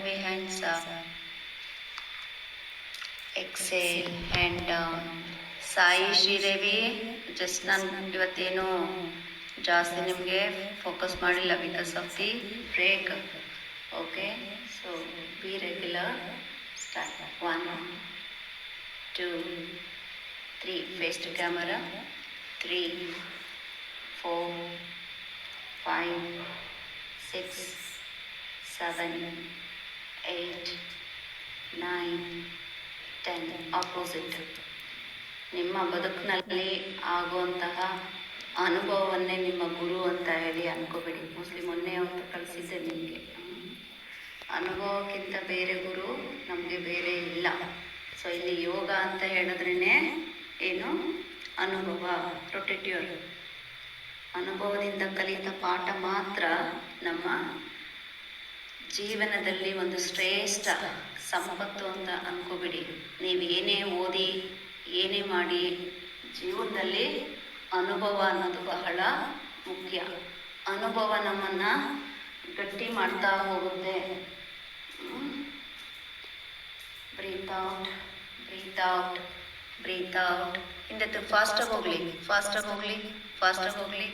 heavy hands up. Exhale, hand down. Sai Sridevi, just ನಾನು ಇವತ್ತೇನು ಜಾಸ್ತಿ ನಿಮಗೆ ಫೋಕಸ್ ಮಾಡಿಲ್ಲ because of the break. Okay, so be regular. Start. 1 2 3, face to camera. 3 4 5 6 7 8 9 10. Opposite. ನಿಮ್ಮ ಬದುಕಿನಲ್ಲಿ ಆಗುವಂತಹ ಅನುಭವವನ್ನೇ ನಿಮ್ಮ ಗುರು ಅಂತ ಹೇಳಿ ಅನ್ಕೋಬೇಡಿ. ಮೋಸ್ಟ್ಲಿ ಮೊನ್ನೆ ಅವತ್ತು ಕಳಿಸಿದ್ದೆ ನಿಮಗೆ. ಅನುಭವಕ್ಕಿಂತ ಬೇರೆ ಗುರು ನಮಗೆ ಬೇರೆ ಇಲ್ಲ. ಸೊ ಇಲ್ಲಿ ಯೋಗ ಅಂತ ಹೇಳಿದ್ರೇ ಏನು? ಅನುಭವ. ರೊಟೇಟಿಯರ್ ಅನುಭವದಿಂದ ಕಲಿತ ಪಾಠ ಮಾತ್ರ ನಮ್ಮ ಜೀವನದಲ್ಲಿ ಒಂದು ಶ್ರೇಷ್ಠ ಸಂಪತ್ತು ಅಂತ ಅನ್ಕೋಬಿಡಿ. ನೀವು ಏನೇ ಓದಿ ಏನೇ ಮಾಡಿ ಜೀವನದಲ್ಲಿ ಅನುಭವ ಅನ್ನೋದು ಬಹಳ ಮುಖ್ಯ. ಅನುಭವ ನಮ್ಮನ್ನು ಗಟ್ಟಿ ಮಾಡ್ತಾ ಹೋಗುತ್ತೆ. Breathe out, breathe out, breathe out. ಹಿಂದೆ ಫಾಸ್ಟಾಗಿ ಹೋಗಲಿ, ಫಾಸ್ಟಾಗಿ ಹೋಗಲಿ, ಫಾಸ್ಟಾಗಿ ಹೋಗಲಿ.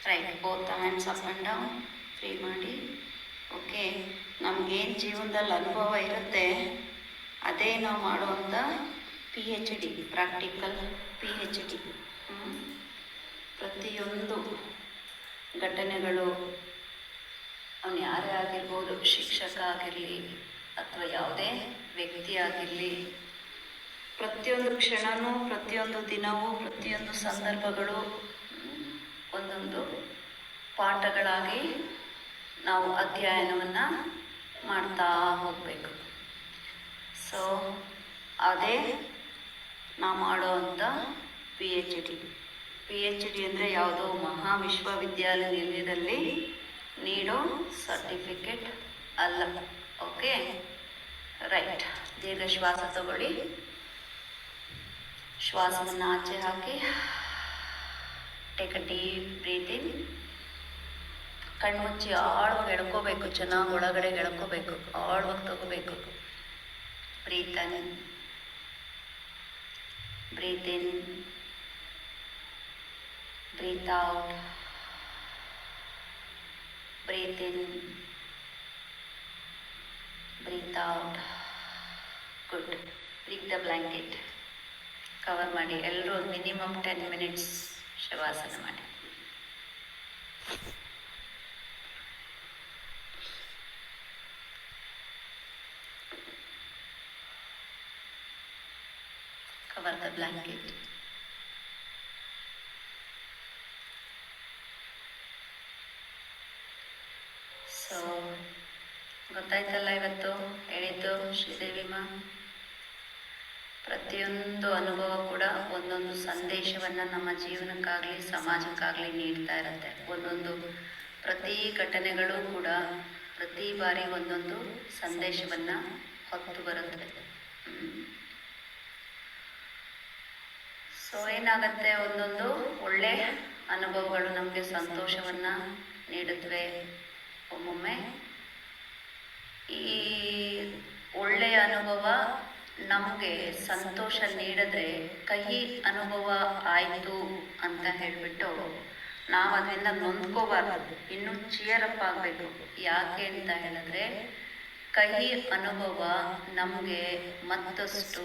Right, both hands up and down. Free ಮಾಡಿ. ಓಕೆ, ನಮಗೇನು ಜೀವನದಲ್ಲಿ ಅನುಭವ ಇರುತ್ತೆ ಅದೇ ನಾವು ಮಾಡುವಂಥ PhD, ಪ್ರಾಕ್ಟಿಕಲ್ PhD. ಪ್ರತಿಯೊಂದು ಘಟನೆಗಳು, ಅವನು ಯಾರೇ ಆಗಿರ್ಬೋದು, ಶಿಕ್ಷಕ ಆಗಿರಲಿ ಅಥವಾ ಯಾವುದೇ ವ್ಯಕ್ತಿ ಆಗಿರಲಿ, ಪ್ರತಿಯೊಂದು ಕ್ಷಣವೂ, ಪ್ರತಿಯೊಂದು ದಿನವೂ, ಪ್ರತಿಯೊಂದು ಸಂದರ್ಭಗಳು ಒಂದೊಂದು ಪಾಠಗಳಾಗಿ ನಾವು ಅಧ್ಯಯನವನ್ನು ಮಾಡ್ತಾ ಹೋಗಬೇಕು. ಸೊ ಅದೇ ನಾವು ಮಾಡೋವಂಥ PhD ಅಂದರೆ ಯಾವುದೋ ಮಹಾ ವಿಶ್ವವಿದ್ಯಾಲಯದಲ್ಲಿ ನೀಡೋ ಸರ್ಟಿಫಿಕೇಟ್ ಅಲ್ಲ. Okay, right. ದೀರ್ಘ ಶ್ವಾಸ ತಗೊಳ್ಳಿ. ಶ್ವಾಸವನ್ನು ಆಚೆ ಹಾಕಿ. Take a deep breath in. ಕಣ್ಮುಚ್ಚಿ ಆಳವಾಗಿ ಎಳ್ಕೋಬೇಕು. ಚೆನ್ನಾಗಿ ಒಳಗಡೆ ಎಳ್ಕೋಬೇಕು, ಆಳವಾಗಿ ತಗೋಬೇಕು. Breathe in, breathe in, breathe out, breathe in, breathe out. Good. Breathe the blanket. Cover ಮಾಡಿ. ಎಲ್ಲರೂ ಮಿನಿಮಮ್ 10 ಮಿನಿಟ್ಸ್ ಶವಾಸನ ಮಾಡಿ. Cover the blanket. ಸೊ ಗೊತ್ತಾಯ್ತಲ್ಲ ಇವತ್ತು ಹೇಳಿದ್ದು ಶ್ರೀದೇವಿಮ್ಮ? ಪ್ರತಿಯೊಂದು ಅನುಭವ ಕೂಡ ಒಂದೊಂದು ಸಂದೇಶವನ್ನು ನಮ್ಮ ಜೀವನಕ್ಕಾಗಲಿ ಸಮಾಜಕ್ಕಾಗಲಿ ನೀಡ್ತಾ ಇರುತ್ತೆ. ಒಂದೊಂದು ಪ್ರತಿ ಘಟನೆಗಳು ಕೂಡ ಪ್ರತಿ ಬಾರಿ ಒಂದೊಂದು ಸಂದೇಶವನ್ನು ಹೊತ್ತು ಬರುತ್ತೆ. ಸೊ ಏನಾಗುತ್ತೆ, ಒಂದೊಂದು ಒಳ್ಳೆ ಅನುಭವಗಳು ನಮಗೆ ಸಂತೋಷವನ್ನು ನೀಡುತ್ತವೆ. ಒಮ್ಮೊಮ್ಮೆ ಈ ಒಳ್ಳೆಯ ಅನುಭವ ನಮಗೆ ಸಂತೋಷ ನೀಡಿದ್ರೆ ಕಹಿ ಅನುಭವ ಆಯಿತು ಅಂತ ಹೇಳಿಬಿಟ್ಟು ನಾವು ಅದರಿಂದ ನೊಂದ್ಕೋಬಾರ್ದು, ಇನ್ನೂ ಚಿಯರಪ್ ಆಗಬೇಕು. ಯಾಕೆ ಅಂತ ಹೇಳಿದ್ರೆ ಕಹಿ ಅನುಭವ ನಮಗೆ ಮತ್ತಷ್ಟು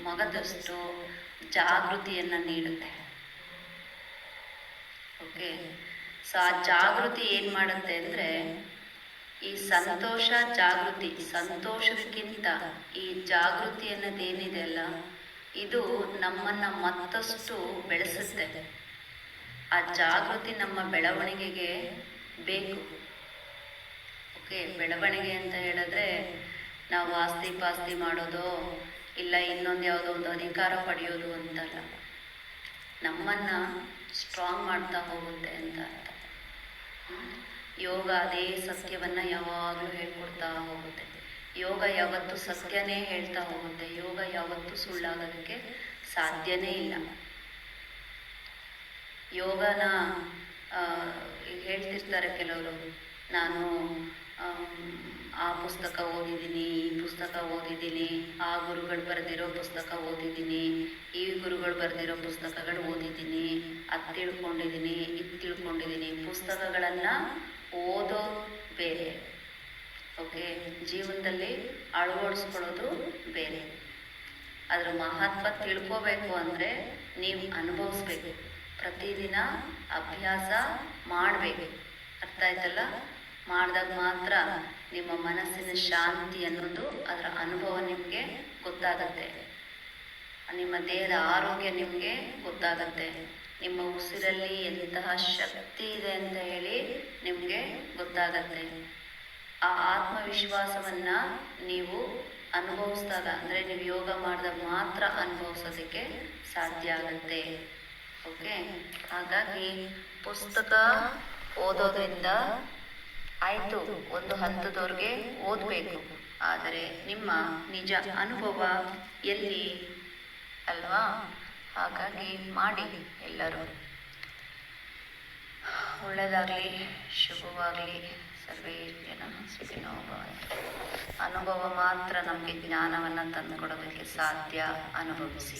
ಮಗದಷ್ಟು ಜಾಗೃತಿಯನ್ನು ನೀಡುತ್ತೆ. ಓಕೆ, ಸೊ ಆ ಜಾಗೃತಿ ಏನು ಮಾಡುತ್ತೆ ಅಂದರೆ ಈ ಸಂತೋಷ ಜಾಗೃತಿ, ಸಂತೋಷಕ್ಕಿಂತ ಈ ಜಾಗೃತಿ ಅನ್ನೋದೇನಿದೆ ಅಲ್ಲ, ಇದು ನಮ್ಮನ್ನು ಮತ್ತಷ್ಟು ಬೆಳೆಸುತ್ತೆ. ಆ ಜಾಗೃತಿ ನಮ್ಮ ಬೆಳವಣಿಗೆಗೆ ಬೇಕು. ಓಕೆ, ಬೆಳವಣಿಗೆ ಅಂತ ಹೇಳಿದ್ರೆ ನಾವು ಆಸ್ತಿ ಪಾಸ್ತಿ ಮಾಡೋದು ಇಲ್ಲ ಇನ್ನೊಂದು ಯಾವುದೋ ಒಂದು ಅಧಿಕಾರ ಪಡೆಯೋದು ಅಂತಲ್ಲ, ನಮ್ಮನ್ನು ಸ್ಟ್ರಾಂಗ್ ಮಾಡ್ತಾ ಹೋಗುತ್ತೆ ಅಂತ ಅರ್ಥ. ಯೋಗ ಅದೇ ಸತ್ಯವನ್ನು ಯಾವಾಗಲೂ ಹೇಳ್ಕೊಡ್ತಾ ಹೋಗುತ್ತೆ. ಯೋಗ ಯಾವತ್ತೂ ಸತ್ಯನೇ ಹೇಳ್ತಾ ಹೋಗುತ್ತೆ. ಯೋಗ ಯಾವತ್ತೂ ಸುಳ್ಳಾಗೋದಕ್ಕೆ ಸಾಧ್ಯನೇ ಇಲ್ಲ. ಯೋಗನ ಹೇಳ್ತಿರ್ತಾರೆ ಕೆಲವರು, ನಾನು ಆ ಪುಸ್ತಕ ಓದಿದ್ದೀನಿ, ಈ ಪುಸ್ತಕ ಓದಿದ್ದೀನಿ, ಆ ಗುರುಗಳು ಬರೆದಿರೋ ಪುಸ್ತಕ ಓದಿದ್ದೀನಿ, ಈ ಗುರುಗಳು ಬರೆದಿರೋ ಪುಸ್ತಕಗಳು ಓದಿದ್ದೀನಿ, ಅದು ತಿಳ್ಕೊಂಡಿದ್ದೀನಿ, ಇದು ತಿಳ್ಕೊಂಡಿದ್ದೀನಿ. ಪುಸ್ತಕಗಳನ್ನು ಓದೋ ಬೇರೆ, ಓಕೆ, ಜೀವನದಲ್ಲಿ ಅಳವಡಿಸ್ಕೊಳ್ಳೋದು ಬೇರೆ. ಅದರ ಮಹತ್ವ ತಿಳ್ಕೋಬೇಕು ಅಂದರೆ ನೀವು ಅನುಭವಿಸ್ಬೇಕು, ಪ್ರತಿದಿನ ಅಭ್ಯಾಸ ಮಾಡಬೇಕು. ಅರ್ಥ ಆಯ್ತಲ್ಲ? ಮಾಡಿದಾಗ ಮಾತ್ರ ನಿಮ್ಮ ಮನಸ್ಸಿನ ಶಾಂತಿ ಅನ್ನೋದು, ಅದರ ಅನುಭವ ನಿಮಗೆ ಗೊತ್ತಾಗತ್ತೆ. ನಿಮ್ಮ ದೇಹದ ಆರೋಗ್ಯ ನಿಮಗೆ ಗೊತ್ತಾಗತ್ತೆ. ನಿಮ್ಮ ಉಸಿರಲ್ಲಿ ಎಂತಹ ಶಕ್ತಿ ಇದೆ ಅಂತ ಹೇಳಿ ನಿಮಗೆ ಗೊತ್ತಾಗತ್ತೆ. ಆ ಆತ್ಮವಿಶ್ವಾಸವನ್ನು ನೀವು ಅನುಭವಿಸಿದಾಗ, ಅಂದರೆ ನೀವು ಯೋಗ ಮಾಡಿದಾಗ ಮಾತ್ರ ಅನುಭವಿಸೋದಕ್ಕೆ ಸಾಧ್ಯ ಆಗುತ್ತೆ. ಓಕೆ, ಹಾಗಾಗಿ ಪುಸ್ತಕ ಓದೋದ್ರಿಂದ ಆಯಿತು, ಒಂದು ಹಂತದವರೆಗೆ ಓದಬೇಕು, ಆದರೆ ನಿಮ್ಮ ನಿಜ ಅನುಭವ ಎಲ್ಲಿ ಅಲ್ವಾ? ಹಾಗಾಗಿ ಮಾಡಿ ಎಲ್ಲರೂ. ಒಳ್ಳೆಯದಾಗಲಿ, ಶುಭವಾಗಲಿ. ಸರ್ವೇ ಜನ ಸುಖಿನೋ ಭವಂತು. ಅನುಭವ ಮಾತ್ರ ನಮಗೆ ಜ್ಞಾನವನ್ನು ತಂದುಕೊಡೋದಕ್ಕೆ ಸಾಧ್ಯ. ಅನುಭವಿಸಿ.